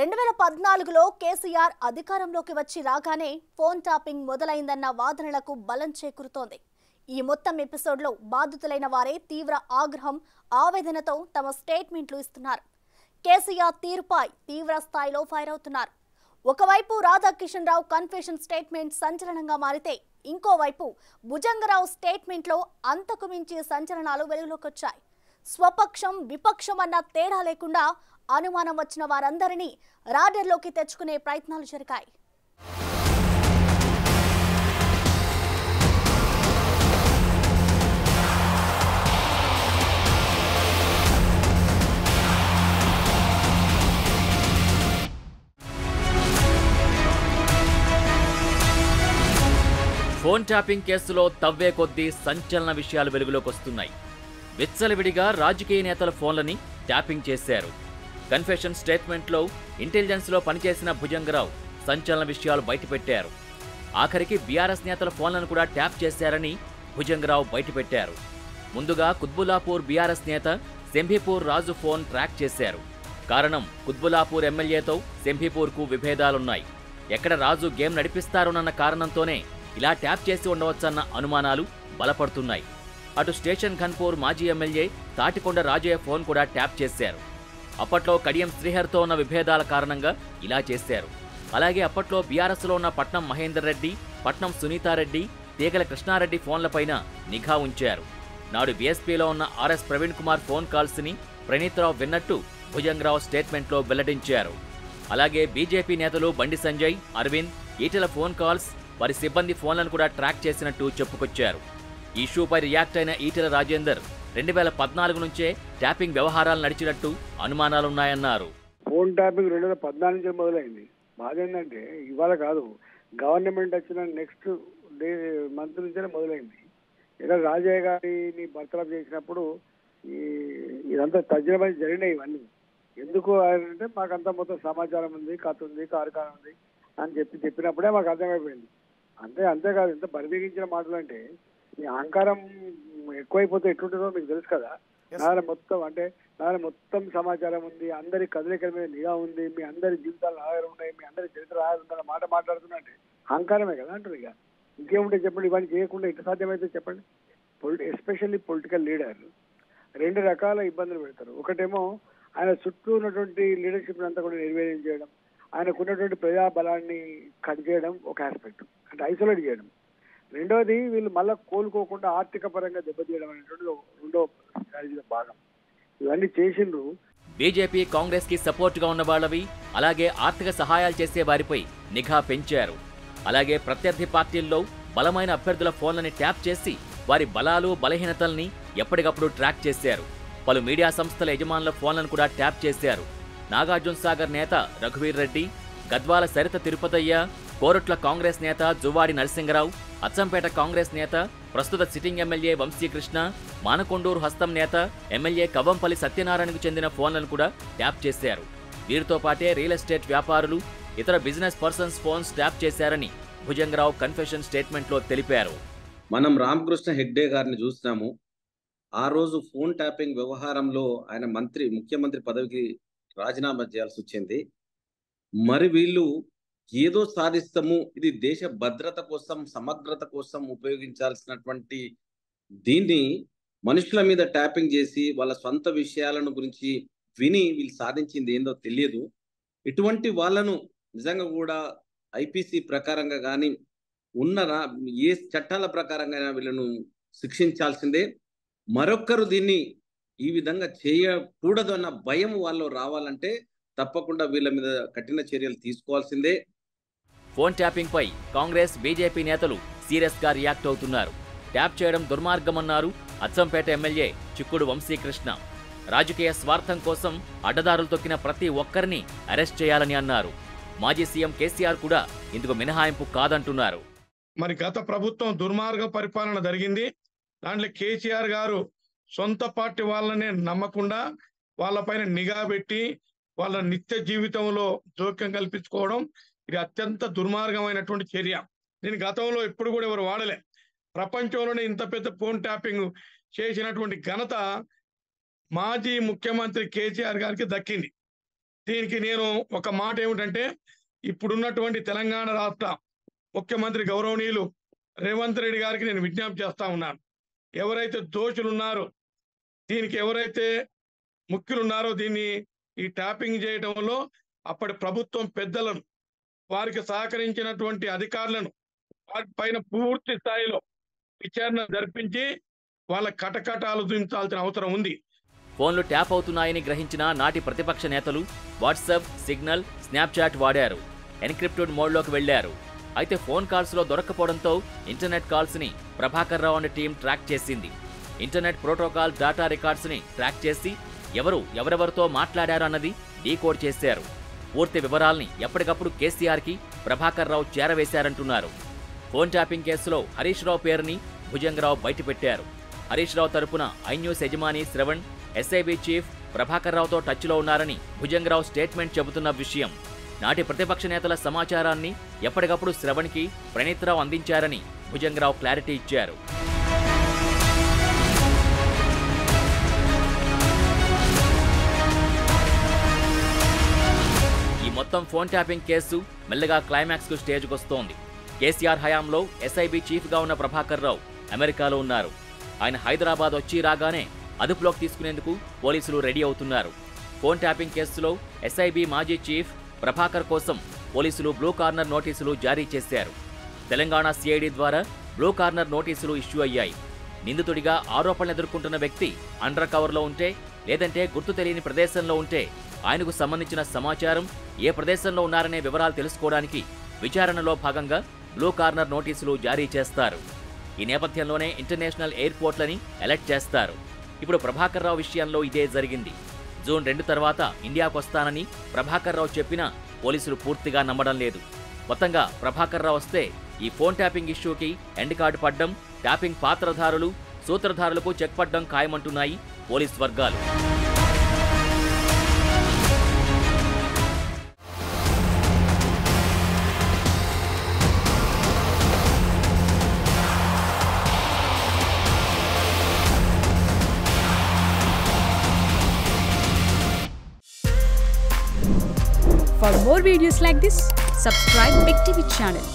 2014లో కేసీఆర్ అధికారంలోకి వచ్చి రాగానే ఫోన్ టాపింగ్ మొదలైందన్న వాదనలకు బలం చేకూరుతోంది. ఈ మొత్తం ఎపిసోడ్లో బాధితులైన వారే తీవ్ర ఆగ్రహం, ఆవేదనతో తమ స్టేట్మెంట్లు ఇస్తున్నారు. కేసీఆర్ తీరుపై తీవ్ర స్థాయిలో ఫైర్ అవుతున్నారు. ఒకవైపు రాధాకిషన్ రావు కన్ఫెషన్ స్టేట్మెంట్ సంచలనంగా మారితే, ఇంకోవైపు భుజంగరావు స్టేట్మెంట్లో అంతకు మించి సంచలనాలు వెలుగులోకి వచ్చాయి. స్వపక్షం విపక్షం అన్న తేడా లేకుండా అనుమానం వచ్చిన వారందరినీ రాడర్లోకి తెచ్చుకునే ప్రయత్నాలు జరిగాయి. ఫోన్ ట్యాపింగ్ కేసులో తవ్వే కొద్దీ సంచలన విషయాలు వెలుగులోకి వస్తున్నాయి. విచ్చలవిడిగా రాజకీయ నేతల ఫోన్లని ట్యాపింగ్ చేశారు. కన్ఫెషన్ స్టేట్మెంట్లో ఇంటెలిజెన్స్లో పనిచేసిన భుజంగరావు సంచలన విషయాలు బయటపెట్టారు. ఆఖరికి బీఆర్ఎస్ నేతల ఫోన్లను కూడా ట్యాప్ చేశారని భుజంగరావు బయటపెట్టారు. ముందుగా కుత్బుల్లాపూర్ బీఆర్ఎస్ నేత శంభీపూర్ రాజు ఫోన్ ట్రాక్ చేశారు. కారణం, కుత్బుల్లాపూర్ ఎమ్మెల్యేతో శంభీపూర్కు విభేదాలున్నాయి. ఎక్కడ రాజు గేమ్ నడిపిస్తారోనన్న కారణంతోనే ఇలా ట్యాప్ చేసి ఉండవచ్చన్న అనుమానాలు బలపడుతున్నాయి. అటు స్టేషన్ ఘన్పూర్ మాజీ ఎమ్మెల్యే తాటికొండ రాజయ్య ఫోన్ కూడా ట్యాప్ చేశారు. అప్పట్లో కడియం శ్రీహర్తో ఉన్న విభేదాల కారణంగా ఇలా చేశారు. అలాగే అప్పట్లో బీఆర్ఎస్లో ఉన్న పట్నం మహేందర్ రెడ్డి, పట్నం సునీతారెడ్డి, తీగల కృష్ణారెడ్డి ఫోన్లపైన నిఘా ఉంచారు. నాడు బీఎస్పీలో ఉన్న ఆర్ఎస్ ప్రవీణ్ కుమార్ ఫోన్ కాల్స్ని ప్రణీత్రావు విన్నట్టు భుజంగరావు స్టేట్మెంట్లో వెల్లడించారు. అలాగే బీజేపీ నేతలు బండి సంజయ్, అరవింద్, ఈటెల ఫోన్ కాల్స్, వారి సిబ్బంది ఫోన్లను కూడా ట్రాక్ చేసినట్టు చెప్పుకొచ్చారు. ఈ ఇష్యూపై రియాక్ట్ అయిన ఈటెల రాజేందర్ 2014 నుంచే ట్యాపింగ్ వ్యవహారాలు నడిచినట్టు అనుమానాలున్నాయన్నారు. ఫోన్ ట్యాపింగ్ 2014 నుంచి మొదలైంది. బాధ ఏంటంటే ఇవాళ కాదు, గవర్నమెంట్ వచ్చిన నెక్స్ట్ మంత్ నుంచే మొదలైంది. ఇలా రాజయ్య గారిని బర్తరఫ్ చేసినప్పుడు ఇదంతా తజ్జనమై జరిగినాయి. ఇవన్నీ ఎందుకు అంటే మాకంతా మొత్తం సమాచారం ఉంది, కథ ఉంది, కార్యక్రమం ఉంది అని చెప్పినప్పుడే మాకు అర్థమైపోయింది. అంతేకాదు, ఇంత బరిబిగించిన మాటలు అంటే ఈ అహంకారం ఎక్కువైపోతే ఎట్లుంటుందో మీకు తెలుసు కదా. నాన్న మొత్తం సమాచారం ఉంది, అందరి కదలికల మీద నిఘా ఉంది, మీ అందరి జీవితాలు ఆధారం ఉన్నాయి, మీ అందరి చరిత్ర ఆధారం ఉందన్న మాట మాట్లాడుతున్నట్టే అహంకారమే కదా అంటారు. ఇక ఇంకేముంటే చెప్పండి, ఇవన్నీ చేయకుండా ఎట్లా సాధ్యమైతే చెప్పండి. ఎస్పెషల్లీ పొలిటికల్ లీడర్ 2 రకాల ఇబ్బందులు పెడతారు. ఒకటేమో ఆయన చుట్టూ ఉన్నటువంటి లీడర్షిప్ అంతా కూడా నిర్వీర్యం చేయడం, ఆయనకున్నటువంటి ప్రజాబలాన్ని కట్ చేయడం ఒక ఆస్పెక్ట్, అంటే ఐసోలేట్ చేయడం. రెండోది వీళ్ళు మళ్ళీ కోలుకోకుండా ఆర్థిక పరంగా దెబ్బతీయడం అనేటువంటి రెండో స్ట్రాటజీలో భాగం. ఇవన్నీ చేసిండ్రు. బీజేపీ, కాంగ్రెస్ కి సపోర్ట్ గా ఉన్న వాళ్ళవి, అలాగే ఆర్థిక సహాయాలు చేసే వారిపై నిఘా పెంచారు. అలాగే ప్రత్యర్థి పార్టీల్లో బలమైన అభ్యర్థుల ఫోన్లని ట్యాప్ చేసి వారి బలాలు, బలహీనతల్ని ఎప్పటికప్పుడు ట్రాక్ చేశారు. పలు మీడియా సంస్థల యజమానుల ఫోన్లను కూడా ట్యాప్ చేశారు. నాగార్జున సాగర్ నేత రఘువీర్ రెడ్డి, గద్వాల సరిత తిరుపతయ్య, కోరుట్ల కాంగ్రెస్ నేత జువ్వాడి నరసింగరావు, అచ్చంపేట కాంగ్రెస్ నేత ప్రస్తుత సిట్టింగ్ ఎమ్మెల్యే వంశీకృష్ణ, మానకొండూరు హస్తం నేత ఎమ్మెల్యే కవ్వంపల్లి సత్యనారాయణకు చెందిన ఫోన్లను కూడా ట్యాప్ చేశారు. వీరితో పాటే రియల్ ఎస్టేట్ వ్యాపారులు, ఇతర బిజినెస్ పర్సన్స్ ఫోన్స్ ట్యాప్ చేశారని భుజంగరావు కన్ఫెషన్ స్టేట్మెంట్లో తెలిపారు. మనం రామకృష్ణ హెగ్డే గారిని చూసినాము. ఆ రోజు ఫోన్ ట్యాపింగ్ వ్యవహారంలో ఆయన ముఖ్యమంత్రి పదవికి రాజీనామా చేయాల్సి వచ్చింది. మరి వీళ్ళు ఏదో సాధిస్తాము, ఇది దేశ భద్రత కోసం, సమగ్రత కోసం ఉపయోగించాల్సినటువంటి దీన్ని మనుషుల మీద ట్యాపింగ్ చేసి వాళ్ళ సొంత విషయాలను గురించి విని వీళ్ళు సాధించింది ఏందో తెలియదు. ఇటువంటి వాళ్ళను నిజంగా కూడా ఐపీసీ ప్రకారంగా కానీ ఏ చట్టాల ప్రకారంగా వీళ్ళను శిక్షించాల్సిందే. మరొక్కరు దీన్ని ఈ విధంగా చేయకూడదు అన్న భయం వాళ్ళు రావాలంటే తప్పకుండా వీళ్ళ మీద కఠిన చర్యలు తీసుకోవాల్సిందే. ఫోన్ ట్యాపింగ్ పై కాంగ్రెస్, బీజేపీ నేతలు సీరియస్ గా రియాక్ట్ అవుతున్నారు. ట్యాప్ చేయడం దుర్మార్గమన్నారు అచ్చంపేట ఎమ్మెల్యే చిక్కుడు వంశీకృష్ణ. రాజకీయ స్వార్థం కోసం అడ్డదారులు తొక్కిన ప్రతి ఒక్కరిని అరెస్ట్ చేయాలని అన్నారు. మాజీ సీఎం కేసీఆర్ కూడా ఇందుకు మినహాయింపు కాదంటున్నారు. మరి గత ప్రభుత్వం దుర్మార్గ పరిపాలన జరిగింది. దాంట్లో కేసీఆర్ గారు సొంత పార్టీ వాళ్ళనే నమ్మకుండా వాళ్ళపైన నిఘా పెట్టి వాళ్ళ నిత్య జీవితంలో జోక్యం కల్పించుకోవడం, ఇది అత్యంత దుర్మార్గమైనటువంటి చర్య. దీని గతంలో ఎప్పుడు కూడా ఎవరు వాడలే. ప్రపంచంలోనే ఇంత పెద్ద ఫోన్ ట్యాపింగ్ చేసినటువంటి ఘనత మాజీ ముఖ్యమంత్రి కేసీఆర్ గారికి దక్కింది. దీనికి నేను ఒక మాట ఏమిటంటే, ఇప్పుడున్నటువంటి తెలంగాణ రాష్ట్ర ముఖ్యమంత్రి గౌరవనీయులు రేవంత్ రెడ్డి గారికి నేను విజ్ఞప్తి చేస్తా ఉన్నాను. ఎవరైతే దోషులు ఉన్నారో, దీనికి ఎవరైతే ముఖ్యులు ఉన్నారో, దీన్ని ఈ ట్యాపింగ్ చేయడంలో అప్పటి ప్రభుత్వం పెద్దలను, వారికి సహకరించినటువంటి అధికారులను వాటిపైన పూర్తి స్థాయిలో విచారణ జరిపించి వాళ్ళ కటకటాలు దించాల్సిన అవసరం ఉంది. ఫోన్లు ట్యాప్ అవుతున్నాయని గ్రహించిన నాటి ప్రతిపక్ష నేతలు వాట్సాప్, సిగ్నల్, స్నాప్చాట్ వాడారు. ఎన్క్రిప్టెడ్ మోడ్లోకి వెళ్లారు. అయితే ఫోన్ కాల్స్లో దొరక్కపోవడంతో ఇంటర్నెట్ కాల్స్ని ప్రభాకర్ రావు అనే టీం ట్రాక్ చేసింది. ఇంటర్నెట్ ప్రోటోకాల్ డేటా రికార్డ్స్ని ట్రాక్ చేసి ఎవరెవరితో మాట్లాడారు అన్నది డీకోడ్ చేశారు. పూర్తి వివరాల్ని ఎప్పటికప్పుడు కేసీఆర్కి ప్రభాకర్ రావు చేరవేశారంటున్నారు. ఫోన్ ట్యాపింగ్ కేసులో హరీష్ రావు పేరుని భుజంగరావు బయటపెట్టారు. హరీష్ రావు తరపున ఐన్యూస్ యజమాని శ్రవణ్, ఎస్ఐబి చీఫ్ ప్రభాకర్ రావుతో టచ్లో ఉన్నారని భుజంగరావు స్టేట్మెంట్ చెబుతున్న విషయం. నాటి ప్రతిపక్ష నేతల సమాచారాన్ని ఎప్పటికప్పుడు శ్రవణ్కి ప్రణీత్రావు అందించారని భుజంగరావు క్లారిటీ ఇచ్చారు. ఈ మొత్తం ఫోన్ ట్యాపింగ్ కేసు మెల్లగా క్లైమాక్స్కు స్టేజ్కొస్తోంది. కేసీఆర్ హయాంలో ఎస్ఐబి చీఫ్గా ఉన్న ప్రభాకర్ రావు అమెరికాలో ఉన్నారు. ఆయన హైదరాబాద్ వచ్చి రాగానే అదుపులోకి తీసుకునేందుకు పోలీసులు రెడీ అవుతున్నారు. ఫోన్ ట్యాపింగ్ కేసులో ఎస్ఐబి మాజీ చీఫ్ ప్రభాకర్ కోసం పోలీసులు బ్లూ కార్నర్ నోటీసులు జారీ చేశారు. తెలంగాణ సిఐడి ద్వారా బ్లూ కార్నర్ నోటీసులు ఇష్యూ అయ్యాయి. నిందితుడిగా ఆరోపణలు ఎదుర్కొంటున్న వ్యక్తి అండర్ కవర్లో ఉంటే, లేదంటే గుర్తు తెలియని ప్రదేశంలో ఉంటే ఆయనకు సంబంధించిన సమాచారం, ఏ ప్రదేశంలో ఉన్నారనే వివరాలు తెలుసుకోవడానికి విచారణలో భాగంగా బ్లూ కార్నర్ నోటీసులు జారీ చేస్తారు. ఈ నేపథ్యంలోనే ఇంటర్నేషనల్ ఎయిర్పోర్ట్లని అలర్ట్ చేస్తారు. ఇప్పుడు ప్రభాకర్ రావు విషయంలో ఇదే జరిగింది. జూన్ 2 తర్వాత ఇండియాకు వస్తానని ప్రభాకర్ రావు చెప్పినా పోలీసులు పూర్తిగా నమ్మడం లేదు. మొత్తంగా ప్రభాకర్ రావు వస్తే ఈ ఫోన్ ట్యాపింగ్ ఇష్యూకి ఎండ్ కార్డు పడ్డం, ట్యాపింగ్ పాత్రధారులు, సూత్రధారులకు చెక్ పడ్డం ఖాయమంటున్నాయి పోలీస్ వర్గాలు. For more videos like this, subscribe Big TV channel.